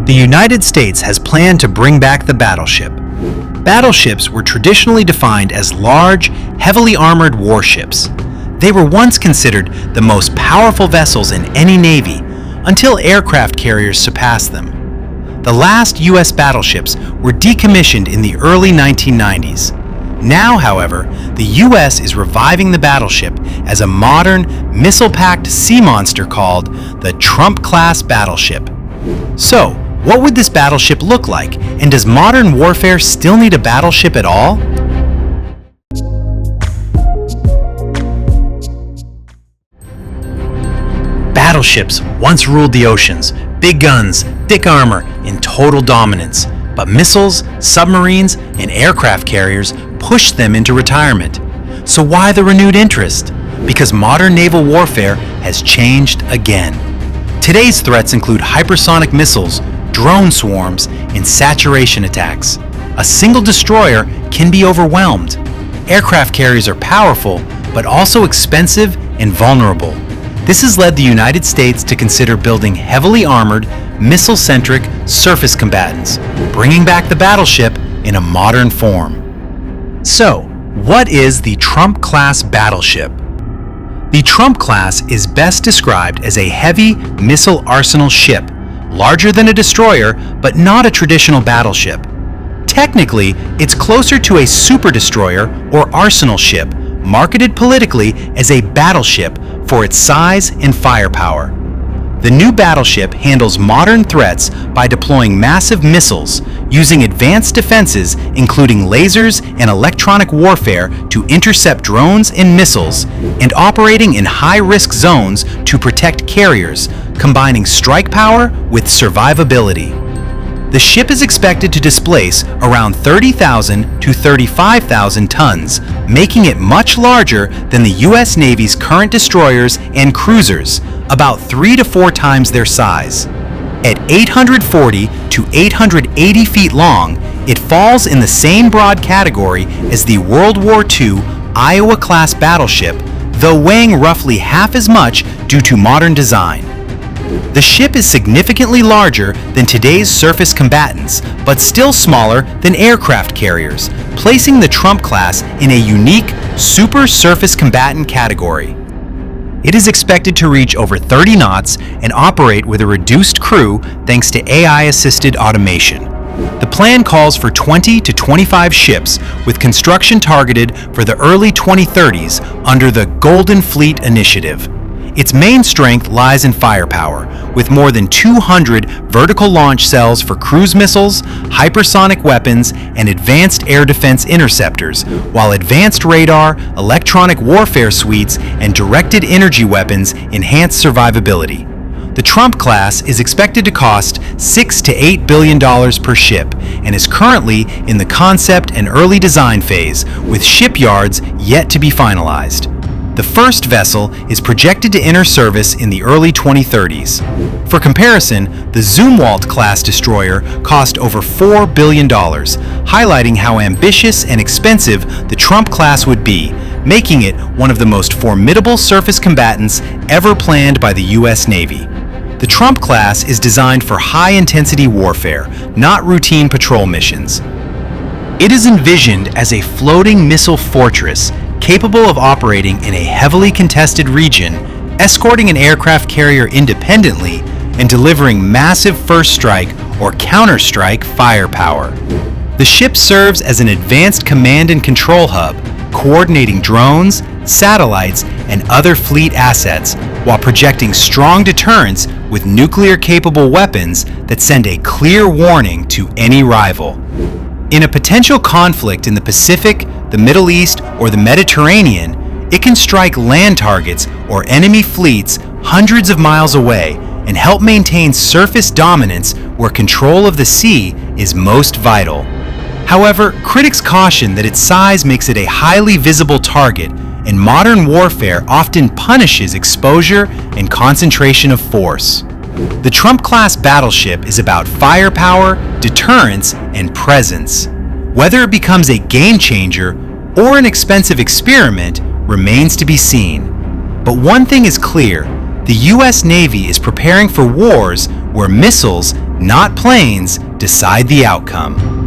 The United States has planned to bring back the battleship. Battleships were traditionally defined as large, heavily armored warships. They were once considered the most powerful vessels in any navy, until aircraft carriers surpassed them. The last US battleships were decommissioned in the early 1990s. Now, however, the US is reviving the battleship as a modern, missile-packed sea monster called the Trump Class Battleship. So, what would this battleship look like, and does modern warfare still need a battleship at all? Battleships once ruled the oceans, big guns, thick armor, in total dominance. But missiles, submarines, and aircraft carriers pushed them into retirement. So why the renewed interest? Because modern naval warfare has changed again. Today's threats include hypersonic missiles, drone swarms, and saturation attacks. A single destroyer can be overwhelmed. Aircraft carriers are powerful, but also expensive and vulnerable. This has led the United States to consider building heavily armored, missile-centric surface combatants, bringing back the battleship in a modern form. So, what is the Trump Class Battleship? The Trump Class is best described as a heavy missile arsenal ship, larger than a destroyer, but not a traditional battleship. Technically, it's closer to a super destroyer or arsenal ship, marketed politically as a battleship for its size and firepower. The new battleship handles modern threats by deploying massive missiles, using advanced defenses including lasers and electronic warfare to intercept drones and missiles, and operating in high-risk zones to protect carriers, combining strike power with survivability. The ship is expected to displace around 30,000 to 35,000 tons, making it much larger than the US Navy's current destroyers and cruisers, about 3 to 4 times their size. At 840 to 880 feet long, it falls in the same broad category as the World War II Iowa-class battleship, though weighing roughly half as much due to modern design. The ship is significantly larger than today's surface combatants, but still smaller than aircraft carriers, placing the Trump class in a unique super surface combatant category. It is expected to reach over 30 knots and operate with a reduced crew thanks to AI-assisted automation. The plan calls for 20 to 25 ships, with construction targeted for the early 2030s under the Golden Fleet Initiative. Its main strength lies in firepower, with more than 200 vertical launch cells for cruise missiles, hypersonic weapons, and advanced air defense interceptors, while advanced radar, electronic warfare suites, and directed energy weapons enhance survivability. The Trump class is expected to cost $6 to $8 billion per ship and is currently in the concept and early design phase, with shipyards yet to be finalized. The first vessel is projected to enter service in the early 2030s. For comparison, the Zumwalt-class destroyer cost over $4 billion, highlighting how ambitious and expensive the Trump class would be, making it one of the most formidable surface combatants ever planned by the US Navy. The Trump class is designed for high-intensity warfare, not routine patrol missions. It is envisioned as a floating missile fortress, capable of operating in a heavily contested region, escorting an aircraft carrier independently, and delivering massive first strike or counter-strike firepower. The ship serves as an advanced command and control hub, coordinating drones, satellites, and other fleet assets, while projecting strong deterrence with nuclear-capable weapons that send a clear warning to any rival. In a potential conflict in the Pacific, the Middle East, or the Mediterranean, it can strike land targets or enemy fleets hundreds of miles away and help maintain surface dominance where control of the sea is most vital. However, critics caution that its size makes it a highly visible target, and modern warfare often punishes exposure and concentration of force. The Trump-class battleship is about firepower, deterrence, and presence. Whether it becomes a game-changer or an expensive experiment remains to be seen. But one thing is clear: the US Navy is preparing for wars where missiles, not planes, decide the outcome.